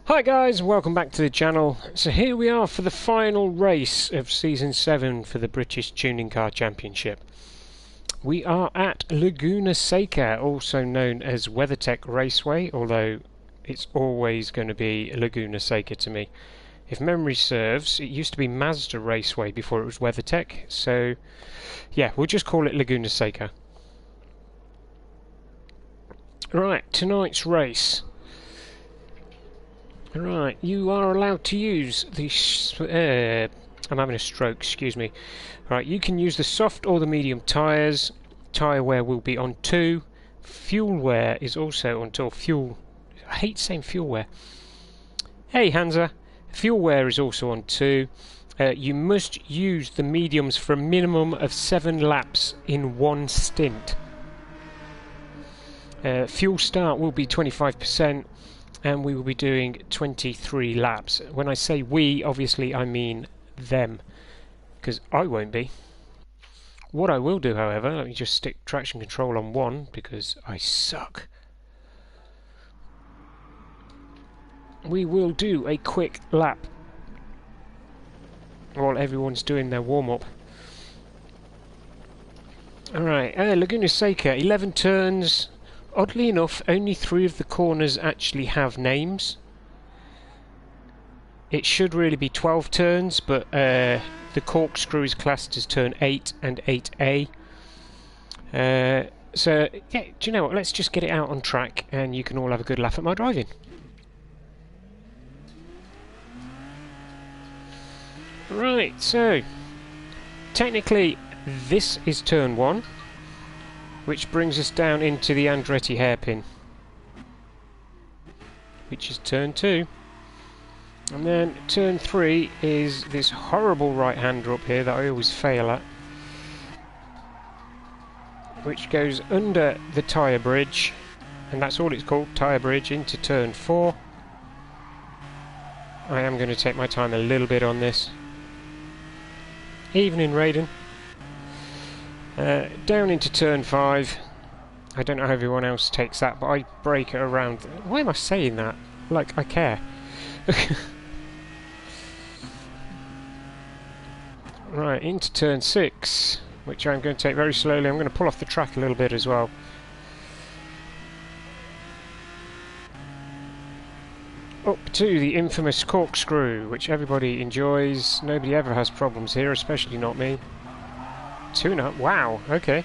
Hi guys, welcome back to the channel. So here we are for the final race of Season 7 for the British Tuning Car Championship. We are at Laguna Seca, also known as WeatherTech Raceway, although it's always going to be Laguna Seca to me. If memory serves, it used to be Mazda Raceway before it was WeatherTech, so yeah, we'll just call it Laguna Seca. Right, tonight's race. Right, you are allowed to use the... I'm having a stroke, excuse me. Right, you can use the soft or the medium tyres. Tyre wear will be on 2. Fuel wear is also on 2. Fuel... I hate saying fuel wear. Hey, Hansa. Fuel wear is also on 2. You must use the mediums for a minimum of 7 laps in one stint. Fuel start will be 25%. And we will be doing 23 laps. When I say we, obviously I mean them, because I won't be. What I will do, however, let me just stick traction control on 1, because I suck. We will do a quick lap while everyone's doing their warm-up. Alright, Laguna Seca, 11 turns. Oddly enough, only 3 of the corners actually have names. It should really be 12 turns, but the corkscrew is classed as turn 8 and 8A. So, yeah, do you know what? Let's just get it out on track and you can all have a good laugh at my driving. Right, so, technically, this is turn 1. Which brings us down into the Andretti hairpin, which is turn 2. And then turn 3 is this horrible right-hander up here that I always fail at, which goes under the tyre bridge, and that's all it's called, tyre bridge, into turn 4. I am going to take my time a little bit on this. Evening, Raiden. Down into turn 5. I don't know how everyone else takes that, but I brake it around. Why am I saying that? Like I care. Right, into turn 6, which I'm going to take very slowly. I'm going to pull off the track a little bit as well. Up to the infamous corkscrew, which everybody enjoys. Nobody ever has problems here, especially not me. 2.5. Wow, okay.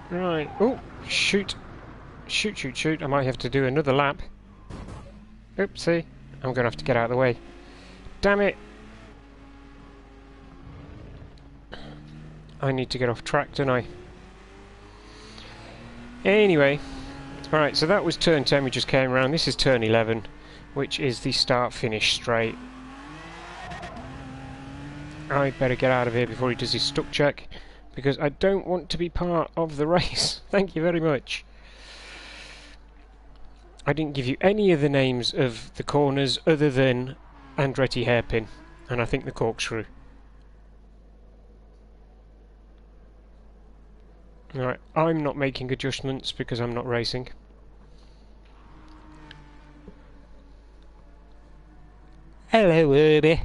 Right. Oh, shoot. Shoot, shoot, shoot. I might have to do another lap. Oopsie. I'm going to have to get out of the way. Damn it. I need to get off track, don't I? Anyway. Alright, so that was turn 10 we just came around. This is turn 11, which is the start-finish straight. I better get out of here before he does his stuck check, because I don't want to be part of the race. Thank you very much. I didn't give you any of the names of the corners other than Andretti hairpin, and I think the corkscrew. Alright, I'm not making adjustments because I'm not racing. Hello, Herbie.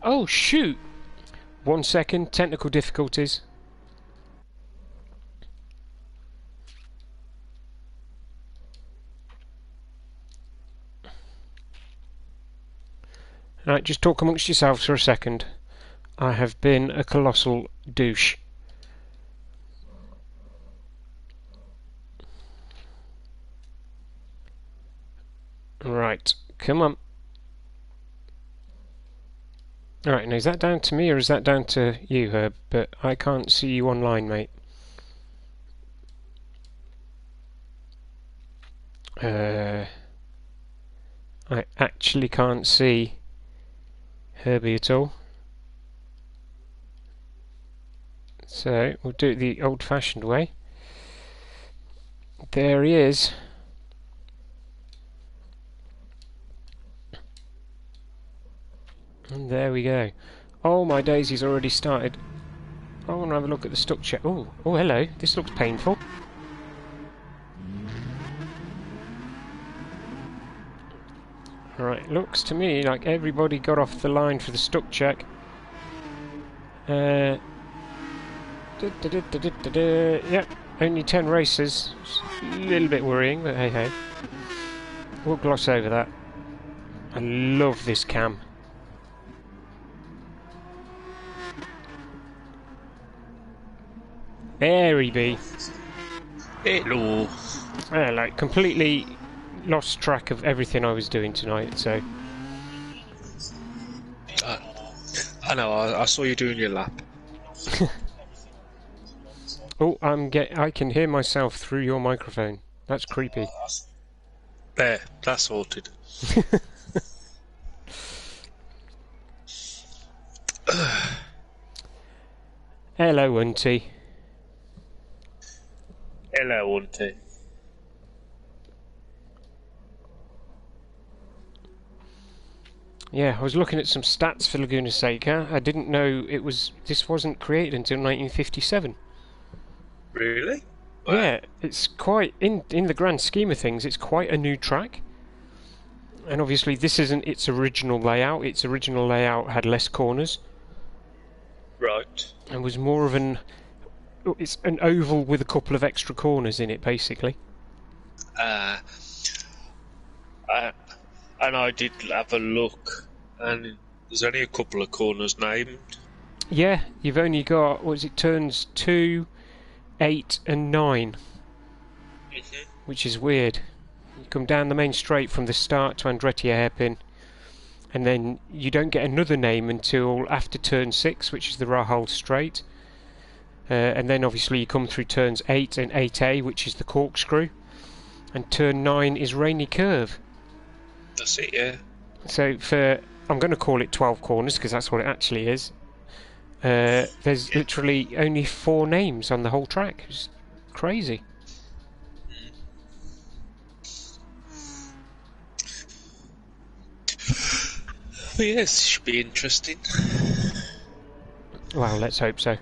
Oh shoot! 1 second, technical difficulties. Right, just talk amongst yourselves for a second. I have been a colossal douche. Right, come on. Alright, now is that down to me or is that down to you, Herb? But I can't see you online, mate. I actually can't see Herbie at all. So, we'll do it the old-fashioned way. There he is. And there we go. Oh my days, he's already started. I want to have a look at the stuck check. Oh, hello. This looks painful. It looks to me like everybody got off the line for the stuck check. Yep, only 10 races. It's a little bit worrying, but hey hey. We'll gloss over that. I love this cam. There he be. Hello. Like completely lost track of everything I was doing tonight, so... I know, I saw you doing your lap. Oh, I can hear myself through your microphone. That's creepy. There, that's sorted. Hello, Auntie. Hello, Auntie. Yeah, I was looking at some stats for Laguna Seca. I didn't know this wasn't created until 1957. Really? Wow. Yeah, it's quite in the grand scheme of things. It's quite a new track, and obviously this isn't its original layout. Its original layout had less corners, Right. and was more of it's an oval with a couple of extra corners in it, basically. And I did have a look, and there's only a couple of corners named. Yeah, you've only got turns 2, 8, and 9, which is weird. You come down the main straight from the start to Andretti hairpin, and then you don't get another name until after turn 6, which is the Rahal straight. And then obviously you come through turns 8 and 8A, which is the corkscrew, and turn 9 is Rainy Curve. That's it, yeah. So I'm going to call it 12 corners because that's what it actually is. There's literally only 4 names on the whole track. It's crazy. Well, yes, it should be interesting. Well, let's hope so.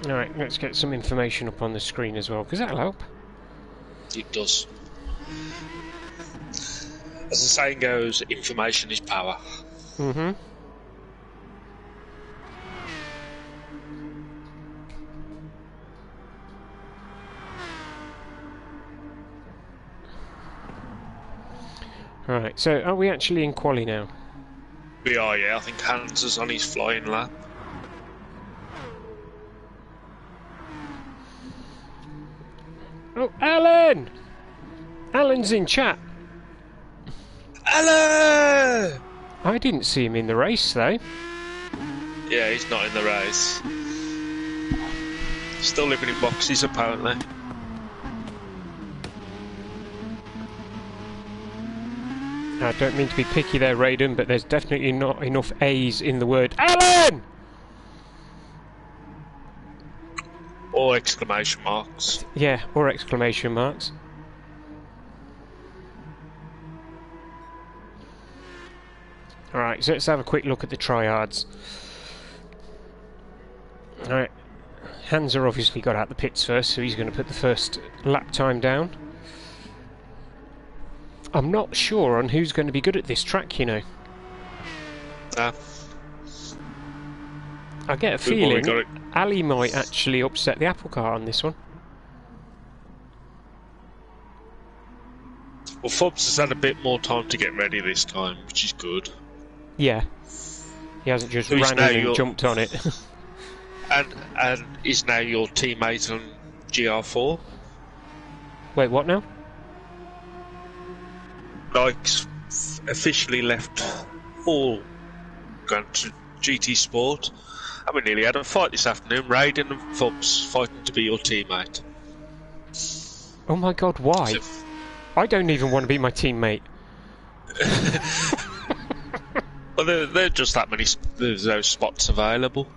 Alright, let's get some information up on the screen as well, because that'll help. It does. As the saying goes, information is power. Mm-hmm. Right, so are we actually in quali now? We are, yeah. I think Hans is on his flying lap. Oh, Alan! Alan's in chat. Hello! I didn't see him in the race, though. Yeah, he's not in the race. Still living in boxes, apparently. I don't mean to be picky there, Raiden, but there's definitely not enough A's in the word Alan! Or exclamation marks. Yeah, or exclamation marks. Alright, so let's have a quick look at the tryhards. Alright, Hansa obviously got out the pits first, so he's going to put the first lap time down. I'm not sure on who's going to be good at this track, you know. I get a feeling Ali might actually upset the apple cart on this one. Well, Fobbs has had a bit more time to get ready this time, which is good. Yeah. He hasn't just So ran in and jumped on it. and is now your teammate on GR4? Wait, what now? Like, officially left all GT Sport. And we nearly had a fight this afternoon. Raiden and Fobbs fighting to be your teammate. Oh my god, why? So, I don't even want to be my teammate. well, there are just that many. There's those spots available.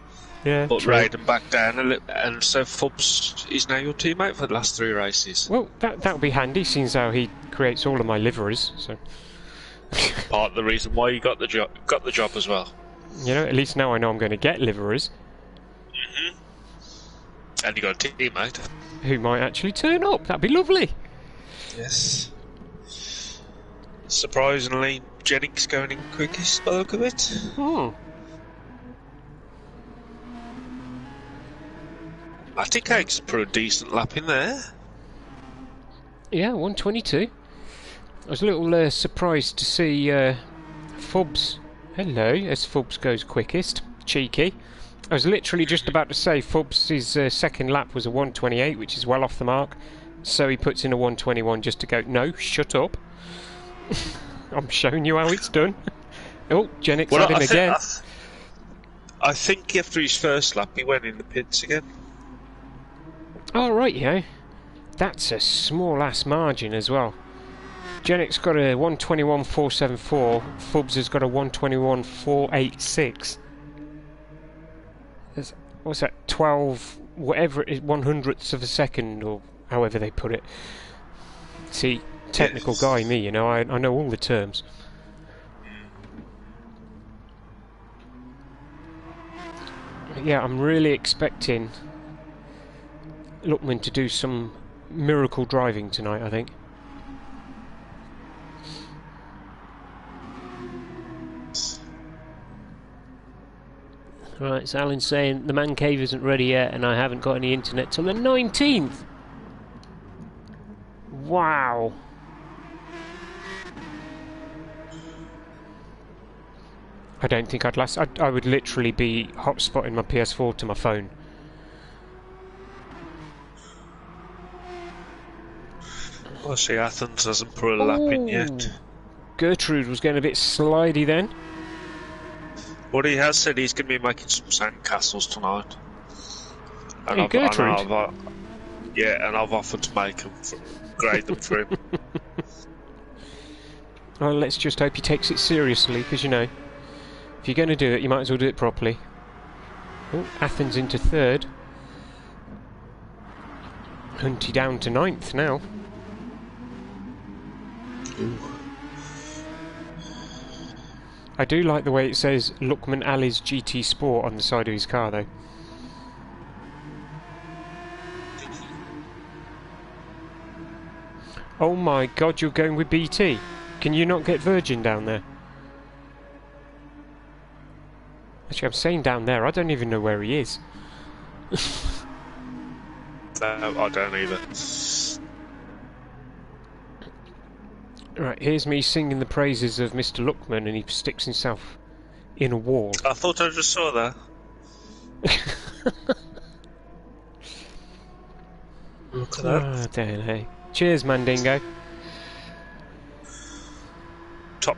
Yeah, but true. Raiden back down a little, and so Fobbs is now your teammate for the last 3 races. Well, that would be handy, since how he creates all of my liveries. So part of the reason why you got the job as well. You know, at least now I know I'm going to get liveries. And you got a teammate Who might actually turn up. That'd be lovely. Yes. Surprisingly, Jennings going in quickest by the look of it. Hmm. I think Haig's put a decent lap in there. Yeah, 122. I was a little surprised to see Fubs. Hello, as Fubs goes quickest. Cheeky. I was literally just about to say Fubs' second lap was a 128, which is well off the mark. So he puts in a 121 just to go, no, shut up. I'm showing you how it's done. Oh, Jennings had him again. I think after his first lap he went in the pits again. Oh, right, yeah. That's a small-ass margin as well. Jennings got a 121.474. Fubs has got a 121.486. What's that? 12, whatever it is, 100ths of a second, or however they put it. See, technical guy, me, you know, I know all the terms. Yeah, I'm really expecting Lookman to do some miracle driving tonight, I think. Right, so Alan's saying the man cave isn't ready yet and I haven't got any internet till the 19th. Wow. I don't think I'd last. I would literally be hotspotting my PS4 to my phone. I see Athens hasn't put a lap in yet. Gertrude was getting a bit slidey then. But he has said he's going to be making some sand castles tonight. And Hey, Gertrude. And I've offered to make them, grade them for him. Well, let's just hope he takes it seriously, because, you know, if you're going to do it, you might as well do it properly. Oh, Athens into third. Hunty down to 9th now. Ooh. I do like the way it says Lookman Ali's GT Sport on the side of his car, though. Oh my god, you're going with BT? Can you not get Virgin down there? Actually, I'm saying down there, I don't even know where he is. I don't either. Right, here's me singing the praises of Mr. Lookman and he sticks himself in a wall. I thought I just saw that. Look at that. Oh, damn, hey. Cheers, Mandingo. Top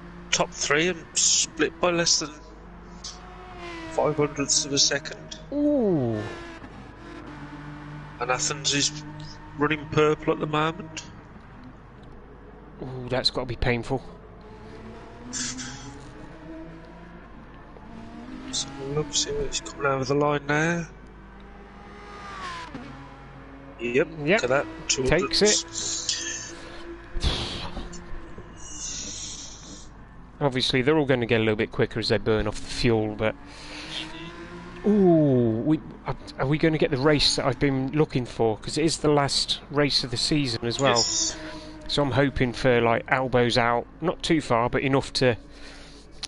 three and split by less than 500ths of a second. Ooh. And Athens is running purple at the moment. Ooh, that's got to be painful. So look, see what he's coming over the line now. Yep. Look at that. Takes it. Obviously, they're all going to get a little bit quicker as they burn off the fuel, but... Ooh, are we going to get the race that I've been looking for? Because it is the last race of the season as well. Yes. So I'm hoping for, like, elbows out. Not too far, but enough to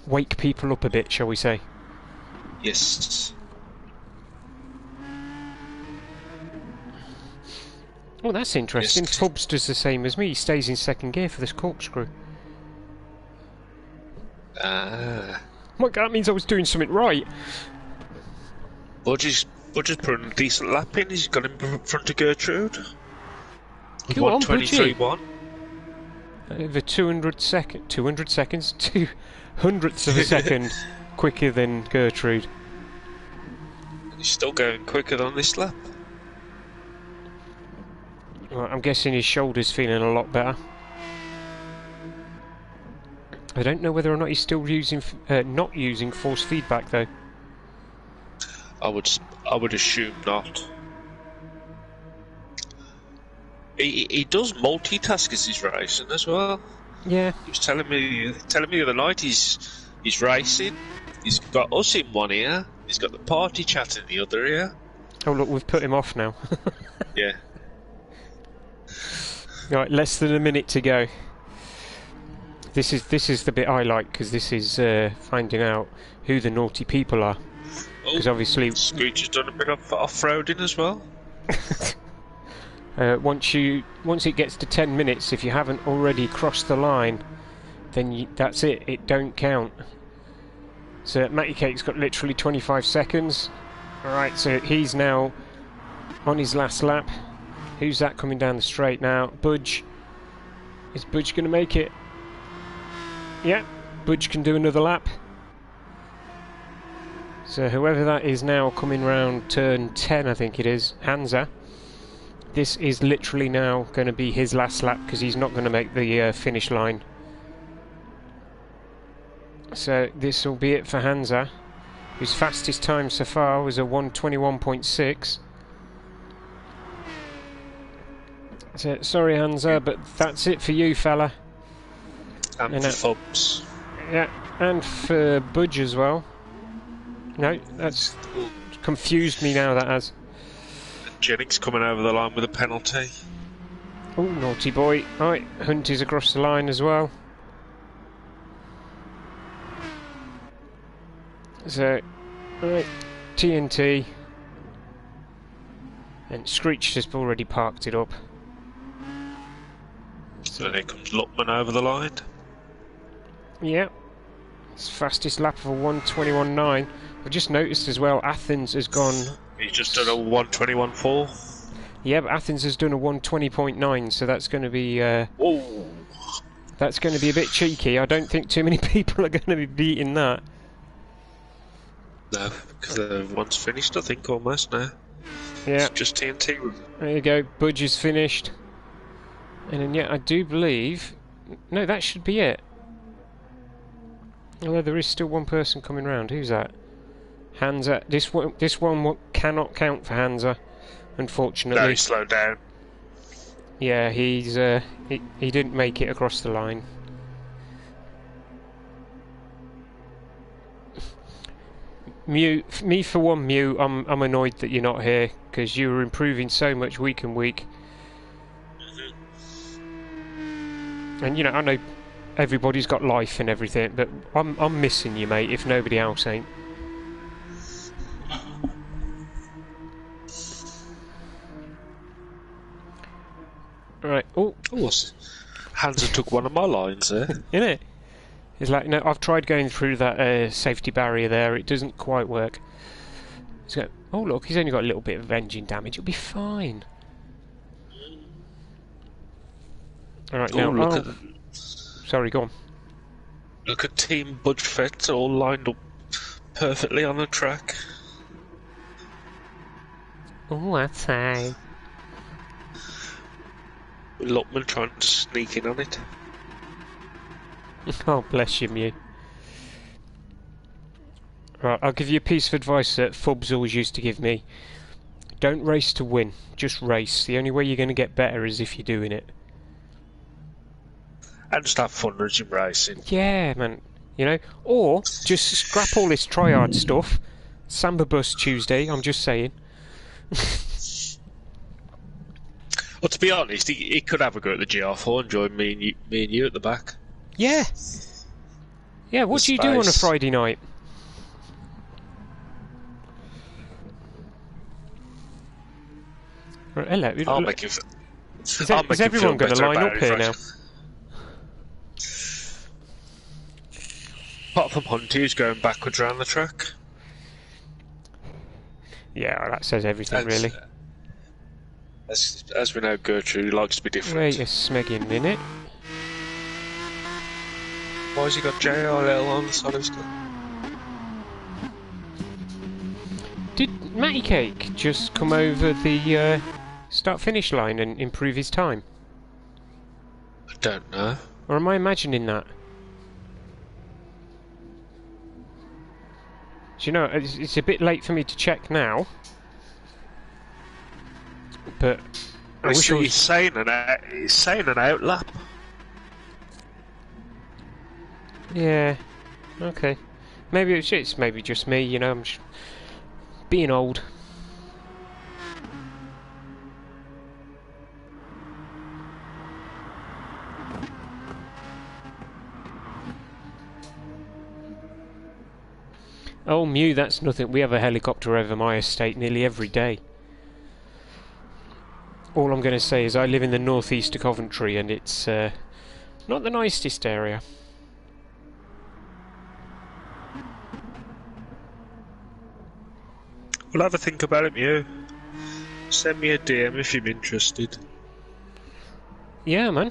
wake people up a bit, shall we say. Yes. Oh, that's interesting. Yes. Fubs does the same as me. He stays in second gear for this corkscrew. Well, that means I was doing something right. Budge's putting a decent lap in. He's got him in front of Gertrude. Go on, Budgie. 123.1. The 200 seconds, 200ths of a second quicker than Gertrude. He's still going quicker than this lap. Well, I'm guessing his shoulder's feeling a lot better. I don't know whether or not he's still using, not using force feedback though. I would assume not. He does multitask as he's racing as well. Yeah. He was telling me the other night he's racing. He's got us in one ear. He's got the party chat in the other ear. Oh look, we've put him off now. Yeah. Right, less than a minute to go. This is the bit I like, because this is finding out who the naughty people are. Because obviously, Screech has done a bit of off-roading as well. once it gets to 10 minutes, if you haven't already crossed the line, then that's it. It don't count. So Matty Cake's got literally 25 seconds. All right, so he's now on his last lap. Who's that coming down the straight now? Budge. Is Budge going to make it? Yeah, Budge can do another lap. So whoever that is now coming round turn 10, I think it is, Hansa. This is literally now going to be his last lap, because he's not going to make the finish line. So this will be it for Hansa, whose fastest time so far was a 1:21.6. So sorry Hansa, but that's it for you, fella. And for Fubs. Yeah, and for Budge as well. No, that's confused me now, that has. Jennings coming over the line with a penalty. Oh, naughty boy. Right, Hunt is across the line as well. So, right, TNT. And Screech has already parked it up. So here comes Lutman over the line. Yeah. It's fastest lap of a 1:21.9. I've just noticed as well, Athens has gone... He's just done a 1:21.4. Yeah, but Athens has done a 1:20.9, so that's going to be... Oh. That's going to be a bit cheeky. I don't think too many people are going to be beating that. No, because everyone's finished, I think, almost now. Yeah. It's just TNT. There you go, Budge is finished. And then, yeah, I do believe... No, that should be it. Although there is still one person coming round. Who's that? Hansa. This one cannot count for Hansa, unfortunately. No, he slowed down. Yeah, he's he didn't make it across the line. Me for one, Mew. I'm annoyed that you're not here, because you were improving so much week and week. And you know, I know everybody's got life and everything, but I'm missing you, mate. If nobody else ain't. Right. Oh, Hansa took one of my lines there. Innit? It's like, no, I've tried going through that safety barrier there. It doesn't quite work. So, oh look, he's only got a little bit of engine damage. It'll be fine. All right, now. Look at sorry, go on. Look at Team Budgefett all lined up perfectly on the track. Oh, that's high. Lutman trying to sneak in on it. Oh, bless you, Mew. Right, I'll give you a piece of advice that Fubs always used to give me. Don't race to win, just race. The only way you're going to get better is if you're doing it. And just have fun as you're racing. Yeah, man. You know? Or, just scrap all this tryhard stuff. Samba Bus Tuesday, I'm just saying. Well, to be honest, he could have a go at the GR4 and join me and you at the back. Yeah. Yeah, what do you do on a Friday night? Right, hello. I'll make him. Is everyone going to line up here now? Apart from Hunty, who's going backwards around the track. Yeah, that says everything, really. As we know, Gertrude likes to be different. Wait a smegging minute. Why has he got JRL on the side of his gun? Did Matty Cake just come over the start-finish line and improve his time? I don't know. Or am I imagining that? Do you know, it's a bit late for me to check now. But I wish he's saying an outlap. Yeah. Okay. Maybe it's maybe just me. You know, I'm just being old. Oh, Mew, that's nothing. We have a helicopter over my estate nearly every day. All I'm going to say is I live in the northeast of Coventry, and it's not the nicest area. We'll have a think about it, Mew. Send me a DM if you're interested. Yeah, man.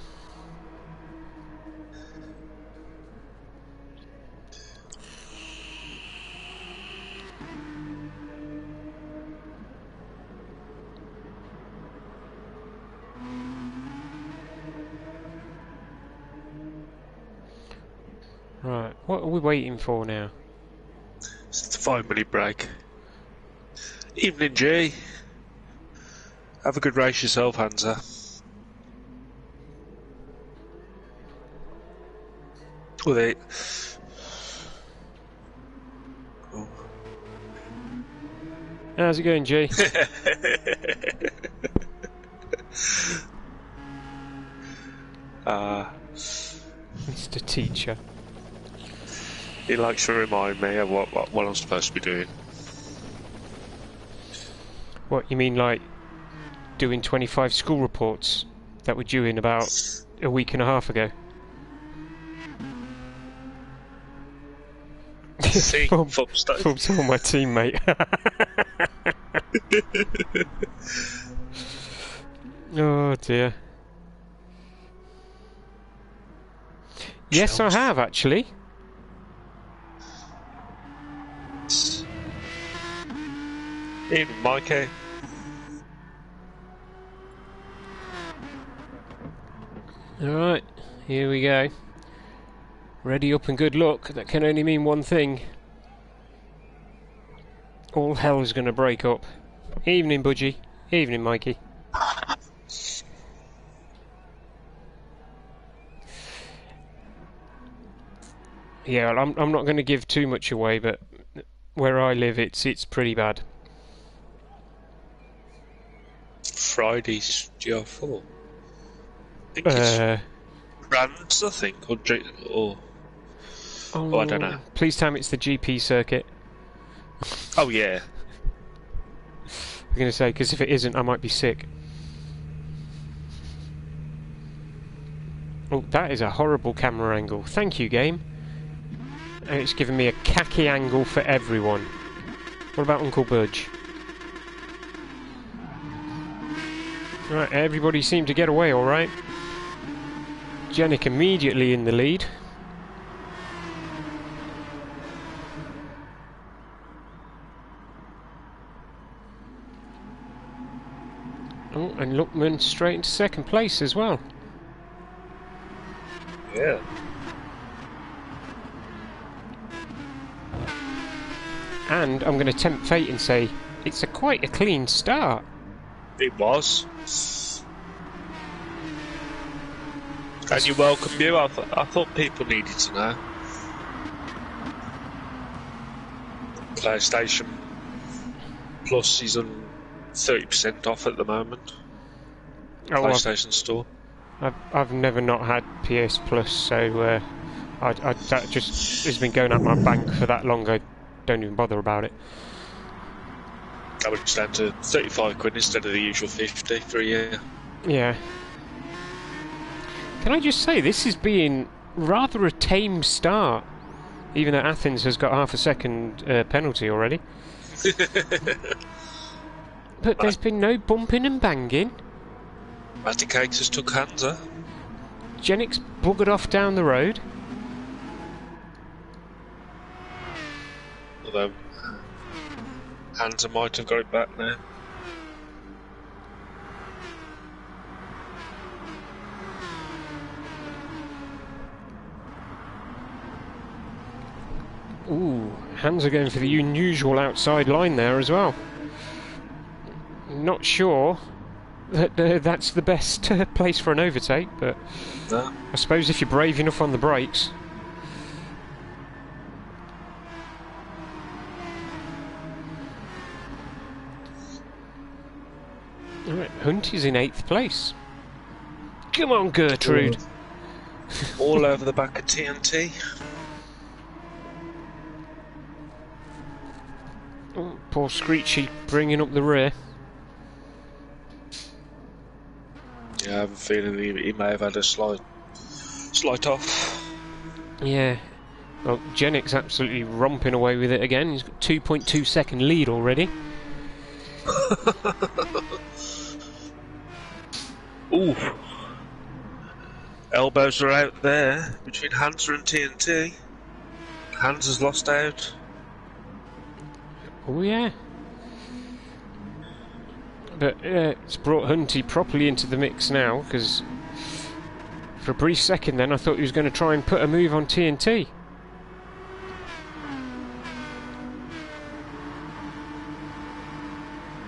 Right, what are we waiting for now? It's a 5-minute break. Evening, G. Have a good race yourself, Hansa. Oh, they... Oh. How's it going, G? Mr. Teacher. He likes to remind me of what I'm supposed to be doing. What, you mean like doing 25 school reports that were due in about a week and a half ago? See, From my teammate. Oh dear. Yes, I have actually. Even Mikey. Alright, here we go. Ready up and good luck. That can only mean one thing. All hell is going to break up. Evening, Budgie. Evening, Mikey. Yeah, I'm not going to give too much away, but where I live, it's pretty bad. Friday's GR4. I think it's Brands, I think, or I don't know. Please tell me it's the GP circuit. Oh yeah. I'm going to say, because if it isn't, I might be sick. Oh, that is a horrible camera angle. Thank you, game. And it's giving me a khaki angle for everyone. What about Uncle Budge? Right, everybody seemed to get away alright. Janik immediately in the lead. Oh, and Lookman straight into second place as well. Yeah. And I'm going to tempt fate and say it's quite a clean start. It was. And you're welcome, you. I thought people needed to know. PlayStation Plus is on 30% off at the moment. Oh, PlayStation Store. I've never not had PS Plus, so that just has been going out my bank for that long. I don't even bother about it. That would just down to 35 quid instead of the usual 50 for a year. Yeah. Can I just say, this is being rather a tame start, even though Athens has got half a second penalty already. But there's been no bumping and banging. Matty Cakes has took Hansa. Janik's buggered off down the road. Although Hansa might have got it back now. Ooh, Hansa going for the unusual outside line there as well. Not sure that that's the best place for an overtake, but No. I suppose if you're brave enough on the brakes. Alright, Hunt is in 8th place. Come on, Gertrude. All over the back of TNT. Poor Screechy bringing up the rear. Yeah, I have a feeling he may have had a slight off. Yeah. Well, Genix absolutely romping away with it again. He's got 2.2 second lead already. Ooh. Elbows are out there between Hansa and TNT. Hansa's lost out. Oh yeah. But it's brought Hunty properly into the mix now, because for a brief second then I thought he was going to try and put a move on TNT.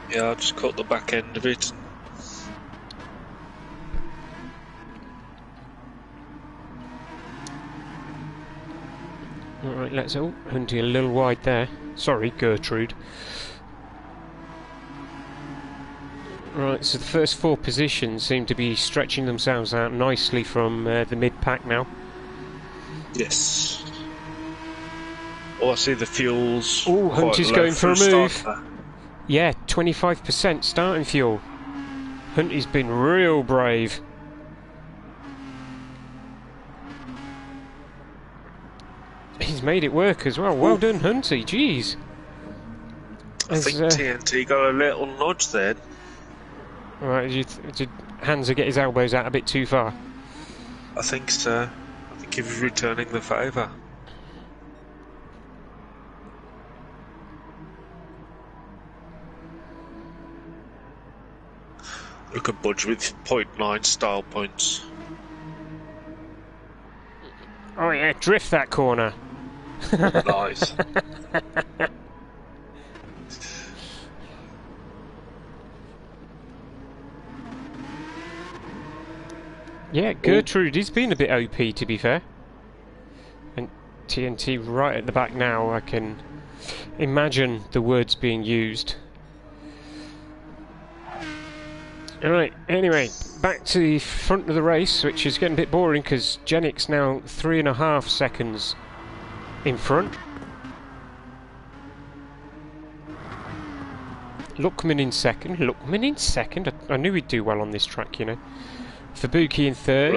Yeah, I just caught the back end of it. Alright, let's... Oh, Hunty a little wide there. Sorry, Gertrude. Right, so the first 4 positions seem to be stretching themselves out nicely from the mid-pack now. Yes. Oh, I see the fuels. Oh, Hunty's going for a move. Yeah, 25% starting fuel. Hunty's been real brave. He's made it work as well. Well done, Hunty. Jeez. I think TNT got a little nudge then. Right, did Hansa get his elbows out a bit too far? I think so. I think he was returning the favour. Look at Budge with 0.9 style points. Oh yeah, drift that corner. Nice. Yeah, Gertrude is being a bit OP, to be fair. And TNT right at the back now, I can imagine the words being used. Alright, anyway, back to the front of the race, which is getting a bit boring because Genix now 3.5 seconds in front. Luckman in second. Luckman in second? I knew he'd do well on this track, you know. Fabuki in third.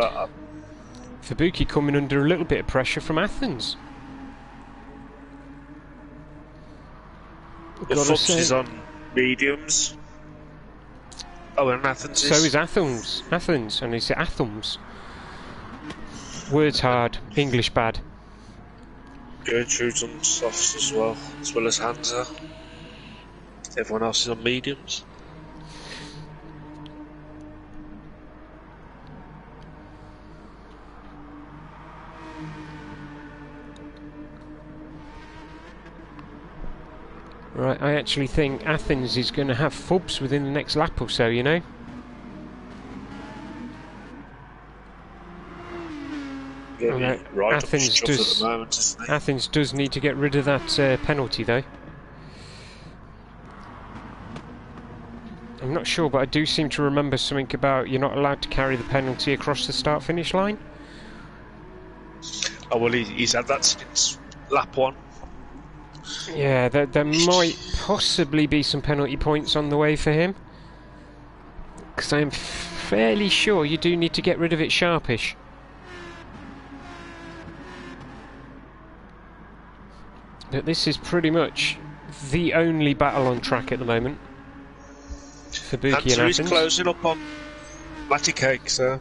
Fabuki coming under a little bit of pressure from Athens. The Fox is on mediums. Oh, and Athens is... So is Athens. Athens, and it's Athens. Words hard, English bad. Gertrude's on softs as well as Hansa. Everyone else is on mediums. Right, I actually think Athens is going to have fubs within the next lap or so, you know? Yeah, right Athens does, at the moment, isn't he? Athens does need to get rid of that penalty, though. I'm not sure, but I do seem to remember something about you're not allowed to carry the penalty across the start-finish line. Oh, well, he's had that since lap 1. Yeah, there might possibly be some penalty points on the way for him. Because I'm fairly sure you do need to get rid of it sharpish. But this is pretty much the only battle on track at the moment. Fabuki and Athens. He's closing up on Matty Cake, so...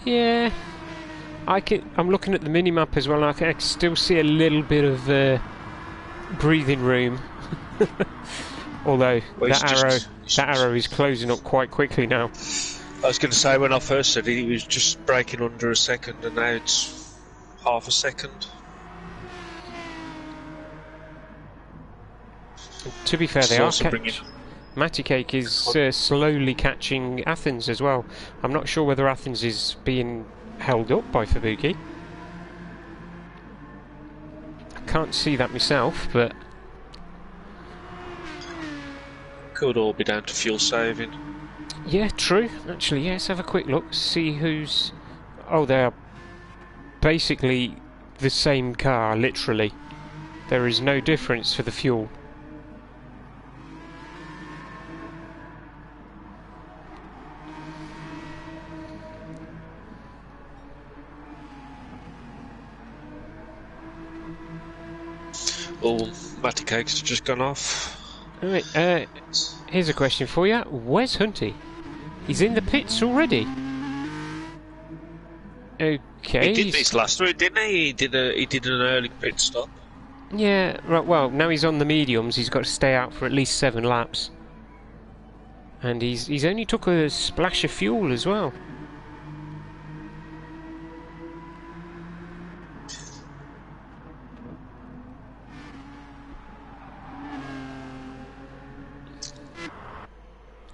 Yeah. I'm looking at the mini-map as well, and I can still see a little bit of breathing room. Although, well, that arrow is closing up quite quickly now. I was going to say, when I first said he was just breaking under a second, and now it's half a second. To be fair, they are Matty Cake is slowly catching Athens as well. I'm not sure whether Athens is being held up by Fabuki. I can't see that myself, but... Could all be down to fuel saving. Yeah, true. Actually, yeah, let's have a quick look, see who's... Oh, they're basically the same car, literally. There is no difference for the fuel. All Matty Cakes have just gone off. Alright, here's a question for you. Where's Hunty? He's in the pits already. Okay. He did this last week, didn't he? He did an early pit stop. Yeah, right, well, now he's on the mediums, he's got to stay out for at least 7 laps. And he's only took a splash of fuel as well.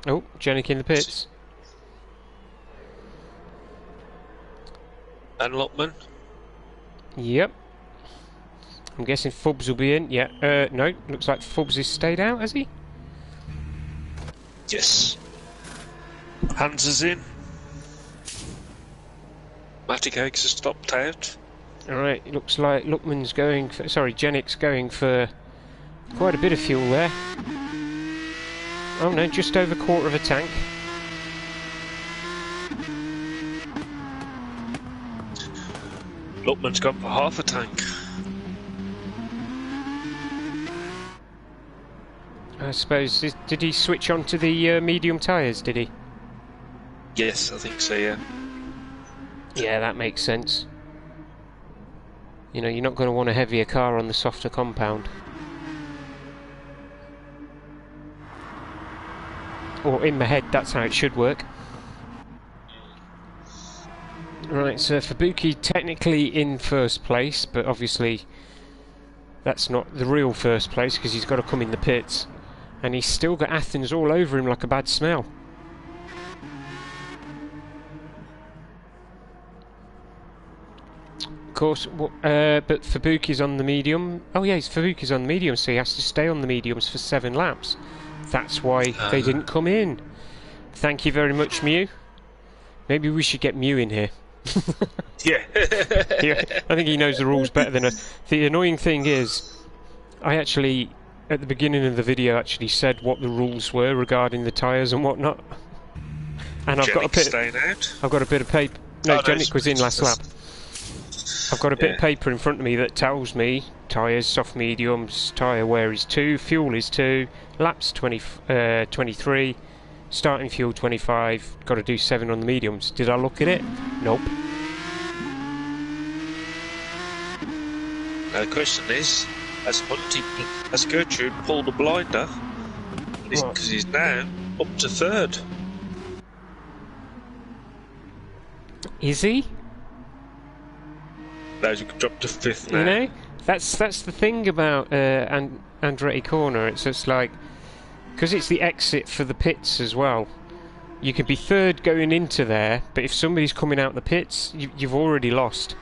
Oh, Janik in the pits. And Lotman. Yep. I'm guessing Fubs will be in. Yeah, no, looks like Fubs has stayed out, has he? Yes. Hans is in. Matty Cakes has stopped out. Alright, looks like Luckman's going for... Sorry, Janik's going for quite a bit of fuel there. Oh no, just over a quarter of a tank. Lotman's gone for half a tank. I suppose, did he switch on to the medium tyres, did he? Yes, I think so, yeah. Yeah, that makes sense. You know, you're not going to want a heavier car on the softer compound. Or in my head, that's how it should work. Right, so Fubuki technically in first place, but obviously that's not the real first place because he's got to come in the pits. And he's still got Athens all over him like a bad smell. Of course, but Fubuki's on the medium. Oh yeah, Fubuki's on the medium, so he has to stay on the mediums for 7 laps. That's why they didn't come in. Thank you very much, Mew. Maybe we should get Mew in here. Yeah. Yeah, I think he knows the rules better than us. The annoying thing is, I actually, at the beginning of the video, actually said what the rules were regarding the tyres and whatnot. And I've got a bit. Staying out. I've got a bit of paper. No, Janik was in last lap. I've got a bit of paper in front of me that tells me tyres, soft mediums, tyre wear is 2, fuel is 2, laps 23, starting fuel 25, got to do 7 on the mediums. Did I look at it? Nope. Now the question is, has Gertrude pulled a blinder? Because he's now up to 3rd. Is he? No, he's dropped to 5th now. You know, that's the thing about Andretti Corner. It's just like, because it's the exit for the pits as well. You could be 3rd going into there, but if somebody's coming out the pits, you've already lost.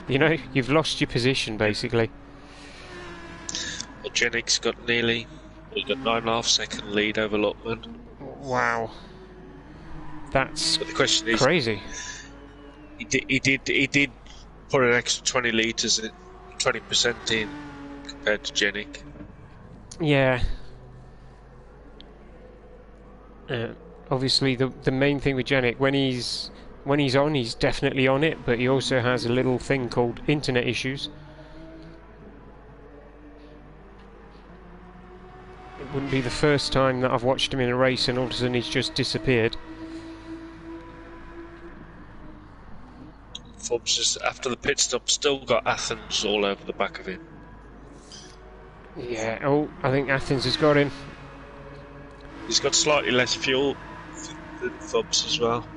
You know, you've lost your position basically. Well, Janik's got nearly, he's got 9.5 second lead over Lotman. Wow, that's But the question is, crazy. He did put an extra 20 litres, 20% in compared to Janik. Yeah. Obviously, the main thing with Janik, when he's on, he's definitely on it, but he also has a little thing called internet issues. It wouldn't be the first time that I've watched him in a race and all of a sudden he's just disappeared. Forbes just after the pit stop still got Athens all over the back of him. Yeah, oh, I think Athens has got him. He's got slightly less fuel than Forbes as well.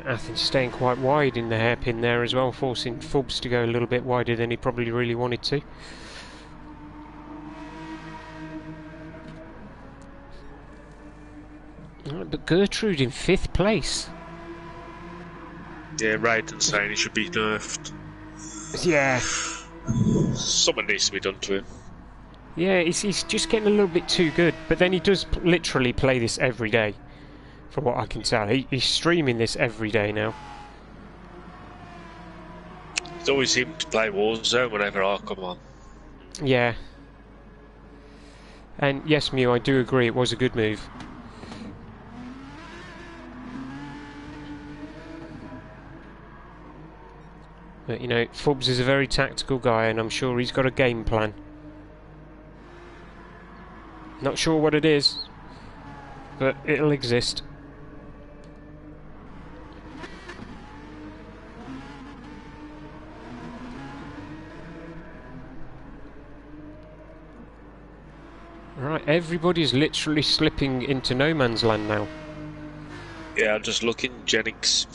Athens staying quite wide in the hairpin there as well, forcing Forbes to go a little bit wider than he probably really wanted to. But Gertrude in 5th place. Yeah, Raiden's saying he should be nerfed. Yeah. Something needs to be done to him. Yeah, he's just getting a little bit too good. But then he does literally play this every day, from what I can tell. He's streaming this every day now. It's always him to play Warzone whenever I come on. Yeah. And yes, Mew, I do agree, it was a good move. But, you know, Fubs is a very tactical guy, and I'm sure he's got a game plan. Not sure what it is, but it'll exist. Right, everybody's literally slipping into no man's land now. Yeah, I'm just looking. Jennings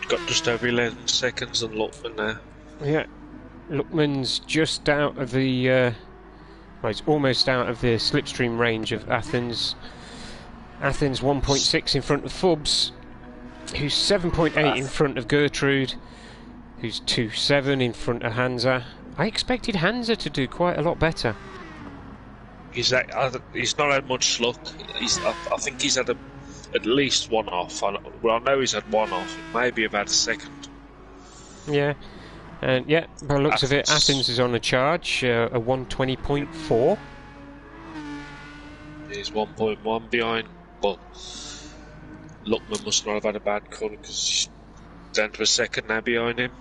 got just over 11 seconds on Luckman now. Yeah, Luckman's just out of the... well, he's almost out of the slipstream range of Athens. Athens 1.6 in front of Fubs, who's 7.8 in front of Gertrude, who's 2.7 in front of Hansa. I expected Hansa to do quite a lot better. He's not had much luck. I think he's had at least one off. I know he's had one off. Maybe have had a second. Yeah, and yeah, by the looks of it, Athens is on a charge, a 120.4. He's 1.1 behind, but Luckman must not have had a bad corner because he's down to a second now behind him.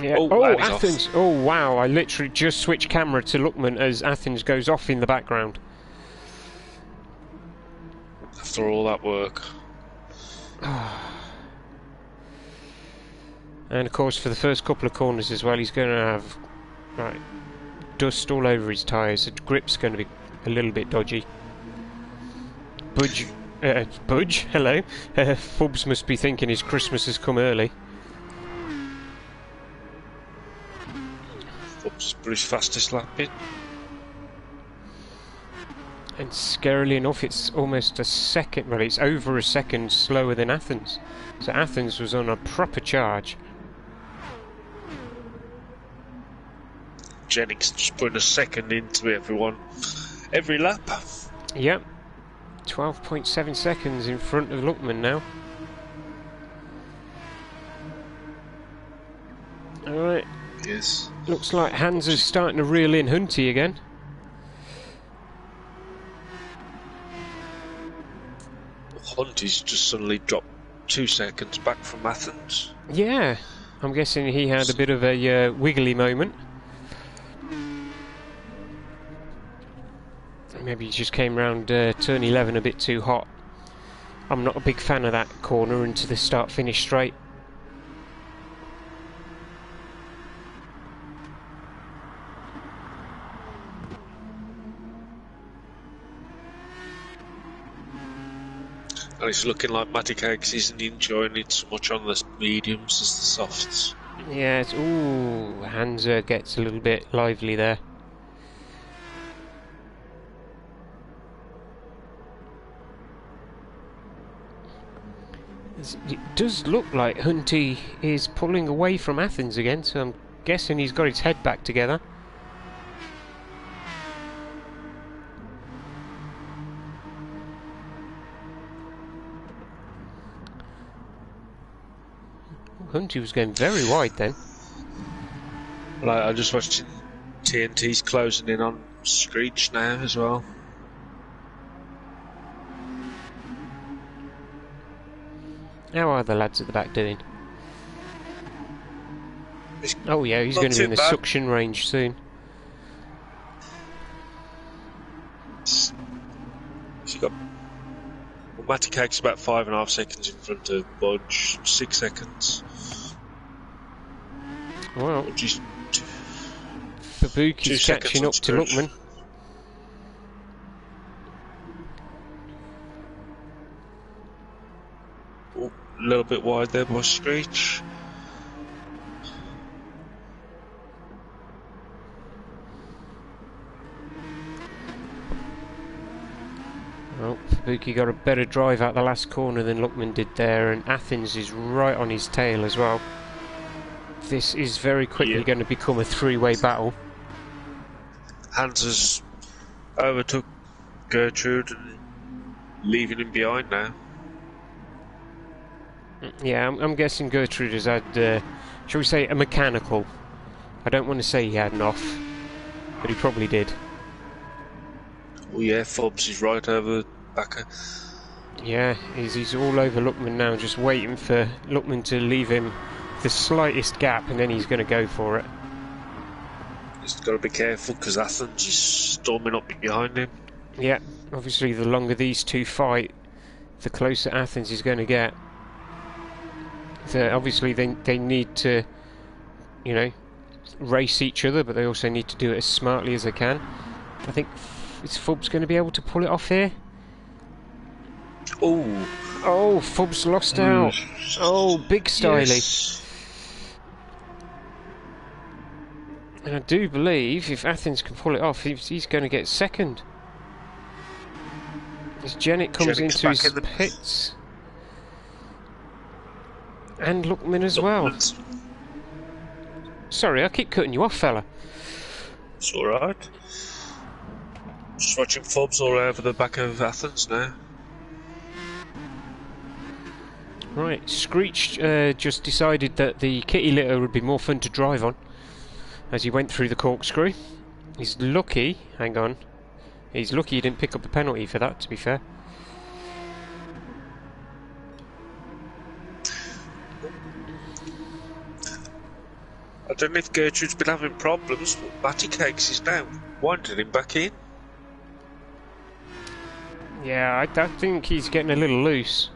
Yeah. Oh, Athens! Off. Oh, wow! I literally just switched camera to Luckman as Athens goes off in the background. After all that work. And of course, for the first couple of corners as well, he's going to have dust all over his tyres. The grip's going to be a little bit dodgy. Budge, hello. Fubs must be thinking his Christmas has come early. Fubs put his fastest lap in. And scarily enough, it's almost a second, well, it's over a second slower than Athens. So Athens was on a proper charge. Jennings just putting a second into everyone. Every lap. Yep. 12.7 seconds in front of Luckman now. Alright. Yes. Looks like Hansa's starting to reel in Hunty again. Hunty's just suddenly dropped 2 seconds back from Athens. Yeah. I'm guessing he had a bit of a wiggly moment. Maybe he just came round turn 11 a bit too hot. I'm not a big fan of that corner into the start-finish straight. And it's looking like Matty Cakes isn't enjoying it so much on the mediums as the softs. Yeah, ooh, Hansa gets a little bit lively there. It does look like Hunty is pulling away from Athens again, so I'm guessing he's got his head back together. Hunty was going very wide then. Like, I just watched TNT's closing in on Screech now as well. How are the lads at the back doing? Oh yeah, he's going to be in the suction range soon. He's got... Well, Matty Cake's about 5.5 seconds in front of Budge, 6 seconds. Well, Babuki's catching up to Luckman. A little bit wide there by Screech. Well, Fabuki got a better drive out the last corner than Luckman did there, and Athens is right on his tail as well. This is very quickly going to become a three-way battle. Hansa's overtook Gertrude and leaving him behind now. Yeah, I'm guessing Gertrude has had, shall we say, a mechanical. I don't want to say he had an off, but he probably did. Oh yeah, Fubs is right over Backer. Yeah, he's all over Luckman now, just waiting for Luckman to leave him the slightest gap, and then he's going to go for it. He's got to be careful because Athens is storming up behind him. Yeah, obviously the longer these two fight, the closer Athens is going to get. So obviously they need to, you know, race each other, but they also need to do it as smartly as they can. I think is Fub's going to be able to pull it off here? Oh, Fub's lost out. Oh, big styly. Yes. And I do believe if Athens can pull it off, he's going to get second. As Janik comes into his pits. And Lookman as well. Sorry, I keep cutting you off, fella. It's alright. Just watching Fubs all over the back of Athens now. Right, Screech just decided that the kitty litter would be more fun to drive on as he went through the corkscrew. He's lucky, hang on, he's lucky he didn't pick up a penalty for that, to be fair. I don't know if Gertrude's been having problems, but Matty Cakes is now winding him back in. Yeah, I think he's getting a little loose.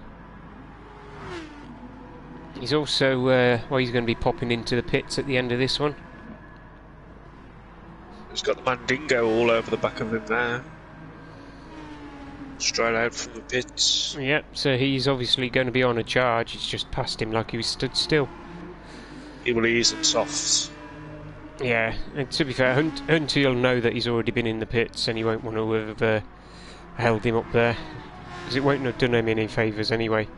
He's also, well, he's going to be popping into the pits at the end of this one. He's got the Mandingo all over the back of him now. Straight out from the pits. Yep, so he's obviously going to be on a charge. He's just passed him like he was stood still. He will ease and softs. Yeah, and to be fair, Hunty will know that he's already been in the pits and he won't want to have held him up there, because it won't have done him any favours anyway.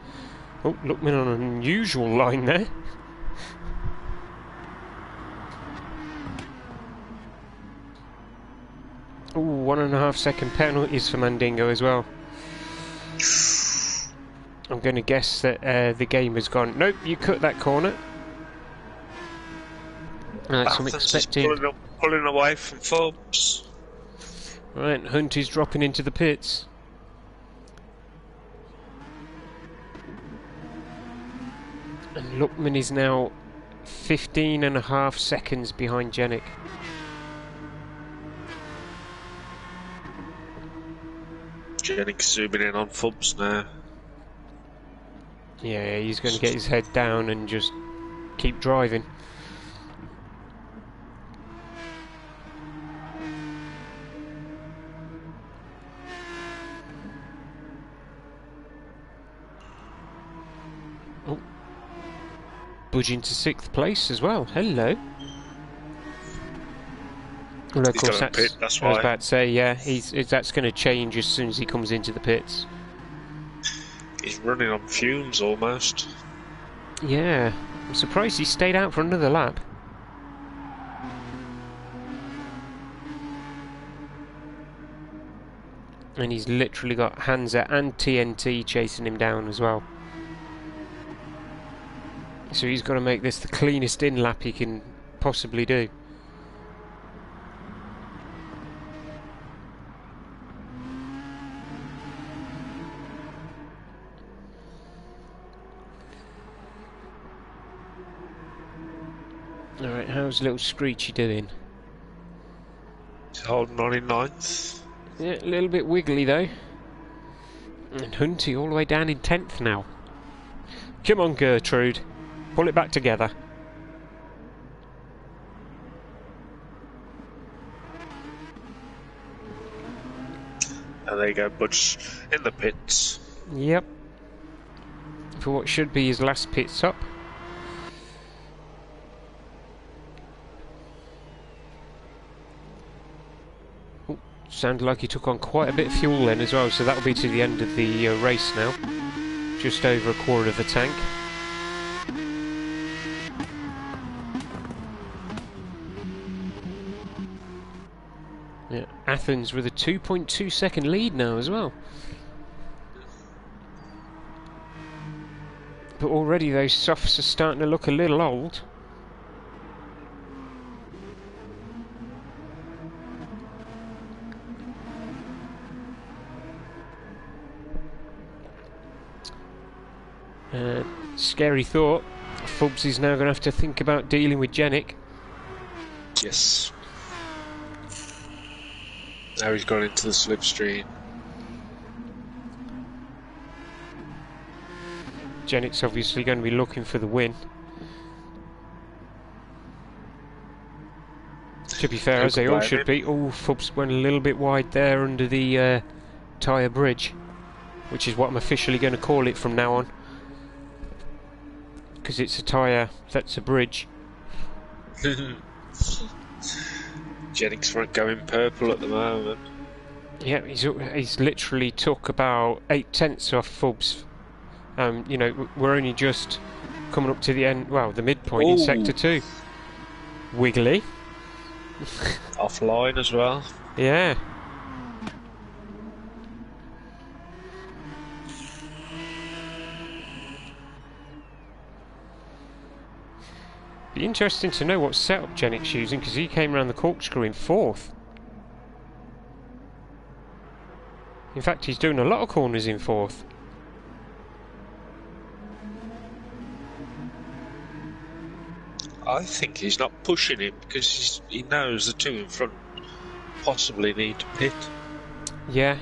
Oh, Lookman on an unusual line there. Oh, 1.5 second penalties for Mandingo as well. I'm going to guess that the game has gone. Nope, you cut that corner. That's unexpected. Pulling away from Fubs. Right, Hunt is dropping into the pits. And Lookman is now 15.5 seconds behind Janik. Janik's zooming in on Fubs now. Yeah, he's going to get his head down and just keep driving. Oh, budging to 6th place as well. Hello. Well, of course, that's I was about to say, yeah, that's going to change as soon as he comes into the pits. He's running on fumes almost. Yeah, I'm surprised he stayed out for another lap. And he's literally got Hansa and TNT chasing him down as well. So he's got to make this the cleanest in lap he can possibly do. Alright, how's little Screechy doing? He's holding on in 9th. Yeah, a little bit wiggly though. And Hunty all the way down in 10th now. Come on, Gertrude. Pull it back together. And there you go, Budge in the pits. Yep. For what should be his last pit stop. Sounded like he took on quite a bit of fuel then as well, so that'll be to the end of the race now. Just over a quarter of a tank. Yeah, Athens with a 2.2 second lead now as well. But already those softs are starting to look a little old. Scary thought, Fubs is now going to have to think about dealing with Jenik. Yes. Now he's gone into the slipstream. Jenik's obviously going to be looking for the win. To be fair, as they all should be. Oh, Fubs went a little bit wide there under the tyre bridge, which is what I'm officially going to call it from now on, because it's a tyre that's a bridge. Jenik's going purple at the moment. Yeah, he's literally took about 8/10 off Fubs. You know, we're only just coming up to the end, well, the midpoint in Sector 2. Wiggly. Offline as well. Yeah. Be interesting to know what setup Jenik's using, because he came around the corkscrew in 4th. In fact, he's doing a lot of corners in 4th. I think he's not pushing it because he knows the two in front possibly need to pit. Yeah.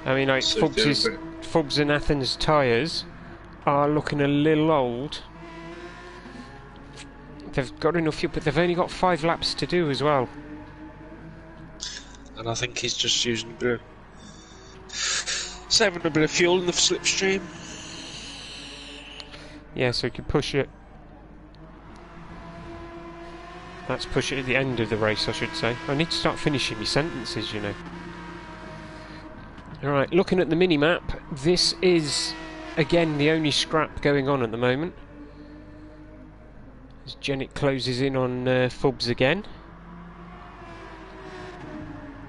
I mean, like, So Fubs and Athens tyres are looking a little old. They've got enough fuel, but they've only got 5 laps to do as well. And I think he's just using a bit of... saving a bit of fuel in the slipstream. Yeah, so he could push it. Let's push it at the end of the race, I should say. I need to start finishing my sentences, you know. Alright, looking at the mini-map, this is, again, the only scrap going on at the moment. As Jenik closes in on Fubs again.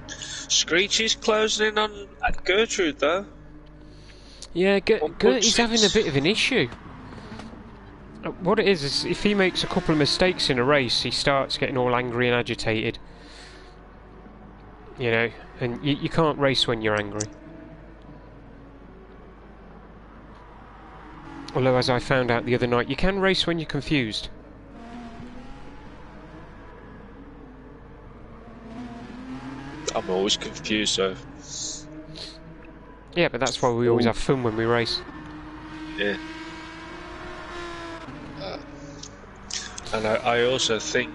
Screech is closing in on Gertrude, though. Yeah, Gertie's having a bit of an issue. What it is if he makes a couple of mistakes in a race, he starts getting all angry and agitated. You know, and you can't race when you're angry. Although, as I found out the other night, you can race when you're confused. I'm always confused, so... Yeah, but that's why we always have fun when we race. Yeah. And I also think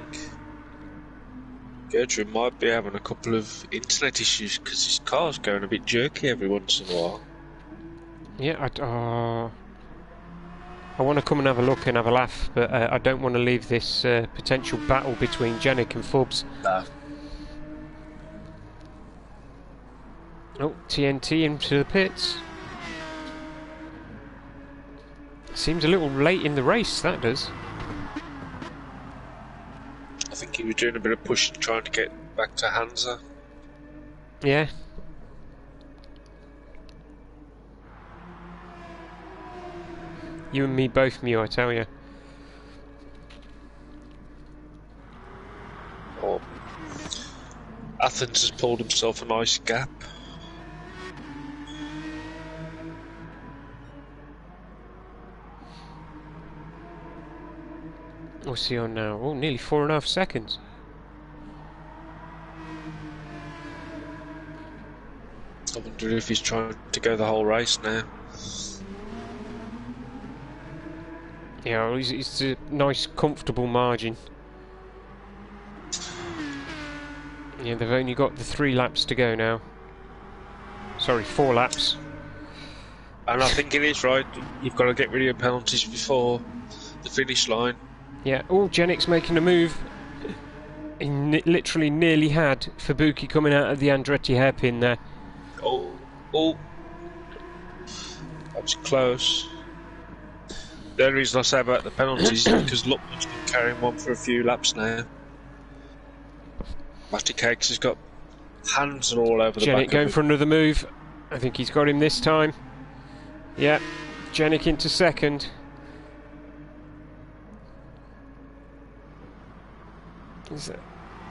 Gertrude might be having a couple of internet issues because his car's going a bit jerky every once in a while. Yeah, I want to come and have a look and have a laugh, but I don't want to leave this potential battle between Jenik and Fubs. No. Oh, TNT into the pits. Seems a little late in the race, that does. I think he was doing a bit of pushing, trying to get back to Hansa. Yeah. You and me both, Mew, I tell you. Oh. Athens has pulled himself a nice gap. What's he on now? Oh, nearly 4.5 seconds. I wonder if he's trying to go the whole race now. Yeah, well, it's a nice, comfortable margin. Yeah, they've only got the 3 laps to go now. Sorry, 4 laps. And I think it is right. You've got to get rid of your penalties before the finish line. Yeah, oh, Jenik's making a move. He literally nearly had Fabuki coming out of the Andretti hairpin there. Oh. That was close. The only reason I say about the penalties is because Luckman's been carrying one for a few laps now. Matty Cakes has got hands all over the back. Jenik going for another move. I think he's got him this time. Yeah, Jenik into second.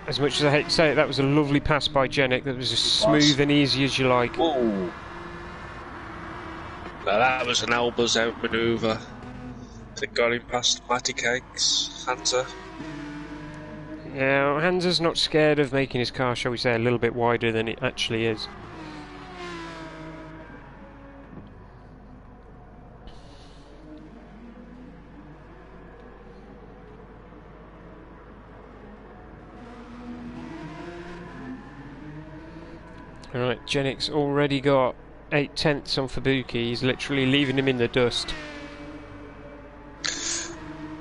As much as I hate to say it, that was a lovely pass by Jenik. That was as smooth and easy as you like. Ooh. Now that was an elbows out manoeuvre. They got him past Matty Cakes, Hansa. Yeah, Hansa's not scared of making his car, shall we say, a little bit wider than it actually is. Alright, Genix already got 8/10 on Fubuki. He's literally leaving him in the dust.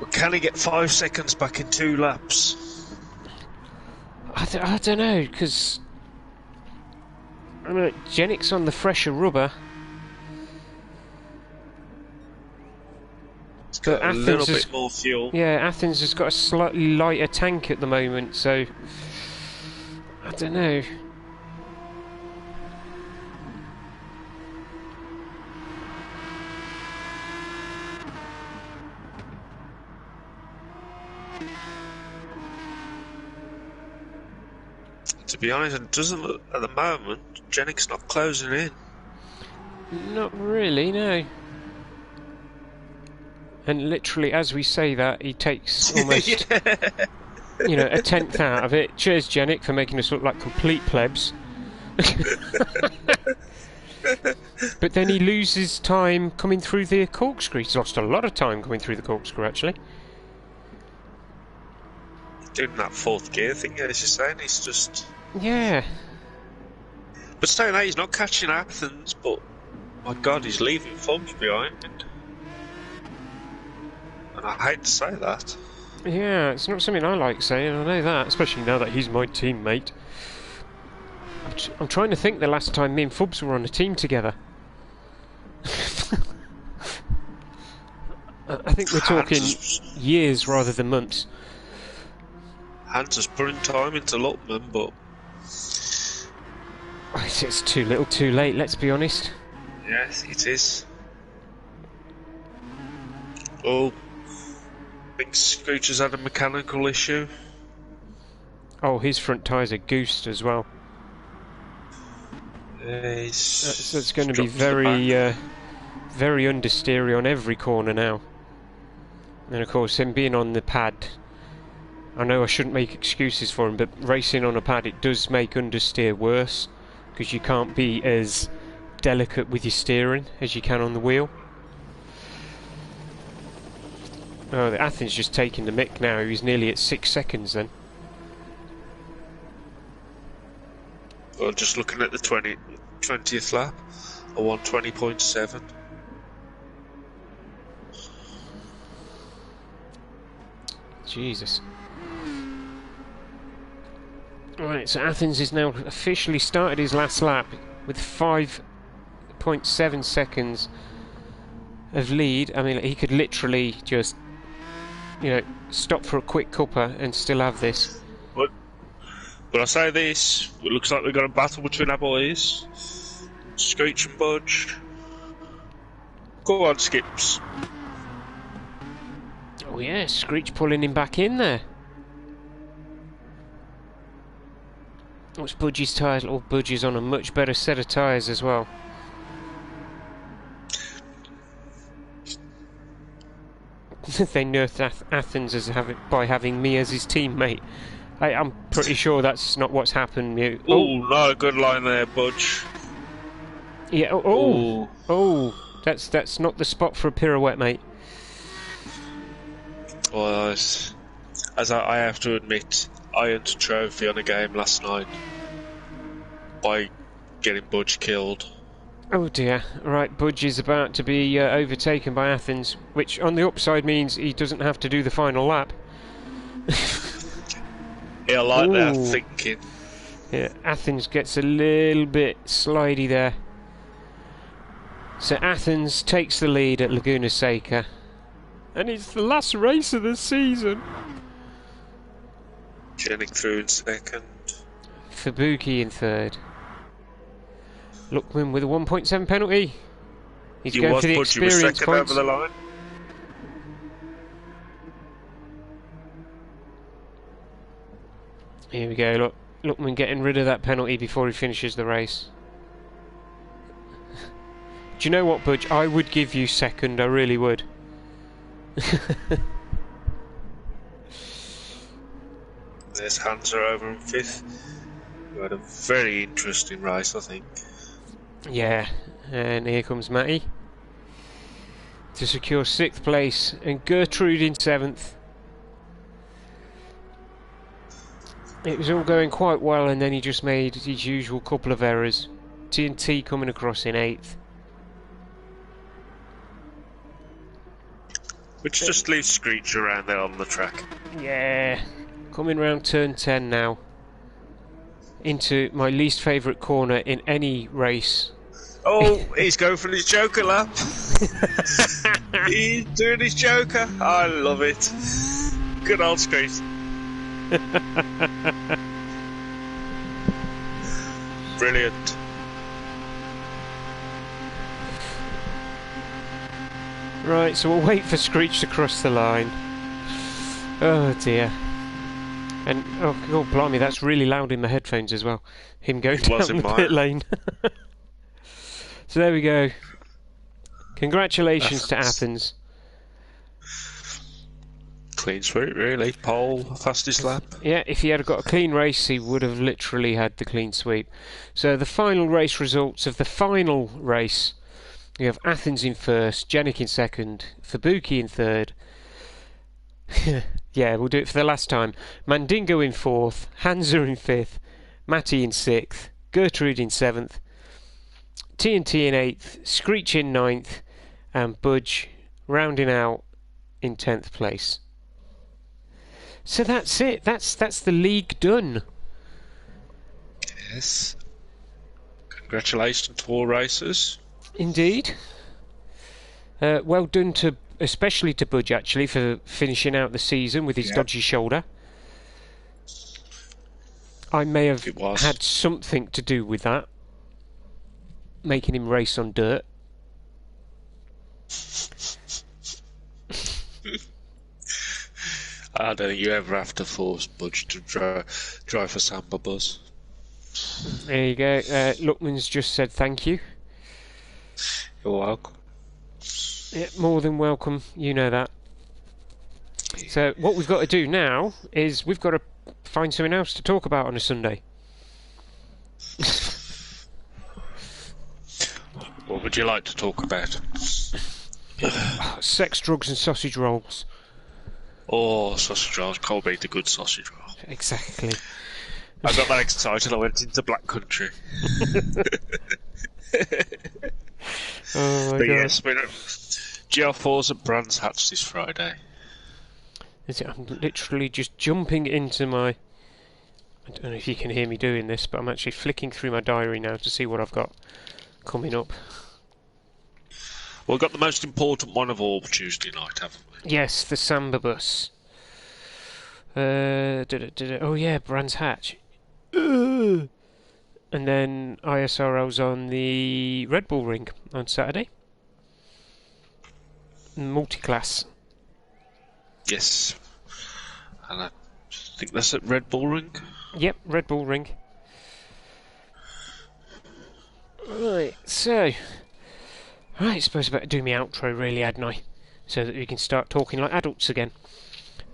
But can he get 5 seconds back in 2 laps? I don't know, because Genix on the fresher rubber. It's got a little bit more fuel. Yeah, Athens has got a slightly lighter tank at the moment, so I don't know. To be honest, it doesn't look at the moment. Jenic's not closing in. Not really, no. And literally, as we say that, he takes almost, you know, 1/10 out of it. Cheers, Genic, for making us look like complete plebs. But then he loses time coming through the corkscrew. He's lost a lot of time coming through the corkscrew, actually. Doing that 4th gear thing, as you're saying, he's just... Yeah. But saying that, he's not catching Athens, but... My God, he's leaving Fubs behind. And I hate to say that. Yeah, it's not something I like saying, I know that, especially now that he's my teammate. I'm trying to think the last time me and Fubs were on a team together. I think we're talking years rather than months. Hans is putting time into Lutman, but... It's too little too late, let's be honest. Yes, it is. Oh, I think Scooter's had a mechanical issue. Oh, his front tyres are goosed as well. That's going to be very, very understeery on every corner now. And of course, him being on the pad, I know I shouldn't make excuses for him, but racing on a pad, it does make understeer worse, because you can't be as delicate with your steering as you can on the wheel. Oh, the Athens just taking the mick now. He was nearly at 6 seconds then. Well, just looking at the 20th lap, I won 20.7. Jesus. Right, so Athens is now officially started his last lap with 5.7 seconds of lead. I mean, he could literally just, you know, stop for a quick cuppa and still have this. But I say this, it looks like we've got a battle between our boys. Screech and Budge. Go on, Skips. Oh yeah, Screech pulling him back in there. What's Budgie's tyres? Oh, Budgie's on a much better set of tyres as well. They nerfed Athens by having me as his teammate. I'm pretty sure that's not what's happened. Oh, not a good line there, Budge. Yeah. That's not the spot for a pirouette, mate. Well, as I have to admit, I earned a trophy on a game last night by getting Budge killed. Oh dear. Right, Budge is about to be overtaken by Athens, which on the upside means he doesn't have to do the final lap. Yeah, I like that thinking. Yeah, Athens gets a little bit slidey there. So Athens takes the lead at Laguna Seca. And it's the last race of the season. Jenick through in second. Fubuki in third. Lookman with a 1.7 penalty. He's going for the experience points. Over the line. Here we go, look. Lookman getting rid of that penalty before he finishes the race. Do you know what, Budge? I would give you second, I really would. There's Hansa over in 5th. We had a very interesting race, I think. Yeah, and here comes Matty to secure 6th place, and Gertrude in 7th. It was all going quite well, and then he just made his usual couple of errors. TNT coming across in 8th. Which just leaves Screech around there on the track. Yeah, coming round turn 10 now. Into my least favourite corner in any race. Oh, he's going for his Joker lap. He's doing his Joker. I love it. Good old Screech. Brilliant. Right, so we'll wait for Screech to cross the line. Oh dear. And, oh god blimey, that's really loud in my headphones as well. Him going down the pit lane. So there we go. Congratulations to Athens. Clean sweep, really. Pole, fastest lap. Yeah, if he had got a clean race, he would have literally had the clean sweep. So the final race results of the final race. We have Athens in 1st, Jenik in 2nd, Fabuki in 3rd. Yeah, we'll do it for the last time. Mandingo in 4th, Hansa in 5th, Matty in 6th, Gertrude in 7th, TNT in 8th, Screech in 9th, and Budge rounding out in 10th place. So that's it. That's the league done. Yes. Congratulations to all racers. Indeed. Well done to, especially to Budge actually, for finishing out the season with his dodgy shoulder. I may have had something to do with that, making him race on dirt. I don't think you ever have to force Budge to drive a Samba bus. There you go. Luckman's just said thank you. You're welcome. Yeah, more than welcome. You know that. So what we've got to do now is we've got to find something else to talk about on a Sunday. What would you like to talk about? Sex, drugs and sausage rolls. Oh, sausage rolls. Can't beat a good sausage roll. Exactly. I got that excited I went into Black Country. Oh my but God. yes, GR4's at Brands Hatch this Friday. I'm literally just jumping into my... I don't know if you can hear me doing this, but I'm actually flicking through my diary now to see what I've got coming up. Well, we've got the most important one of all Tuesday night, haven't we? Yes, the Samba bus. Oh yeah, Brands Hatch. And then ISRL's on the Red Bull Ring on Saturday. Multi-class. Yes. And I think that's at Red Bull Ring. Yep, Red Bull Ring. Right, so... Right, I suppose I better do my outro really, hadn't I? So that we can start talking like adults again.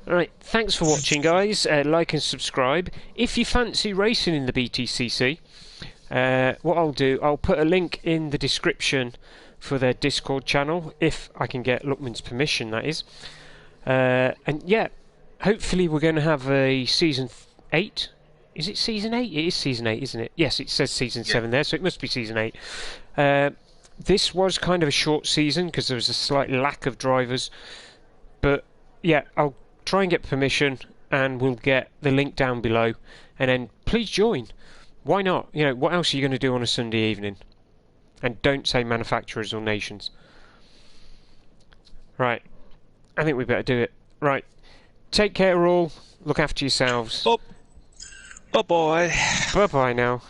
Alright, thanks for watching guys. Like and subscribe. If you fancy racing in the BTCC, what I'll do, I'll put a link in the description for their Discord channel, if I can get Luckman's permission, that is. And yeah, hopefully we're going to have a Season 8. Is it Season 8? It is Season 8, isn't it? Yes, it says Season 7 there, so it must be Season 8. This was kind of a short season because there was a slight lack of drivers. But yeah, I'll try and get permission and we'll get the link down below. And then please join. Why not? You know, what else are you going to do on a Sunday evening? And don't say manufacturers or nations. Right. I think we better do it. Right. Take care all. Look after yourselves. Bye-bye. Bye-bye now.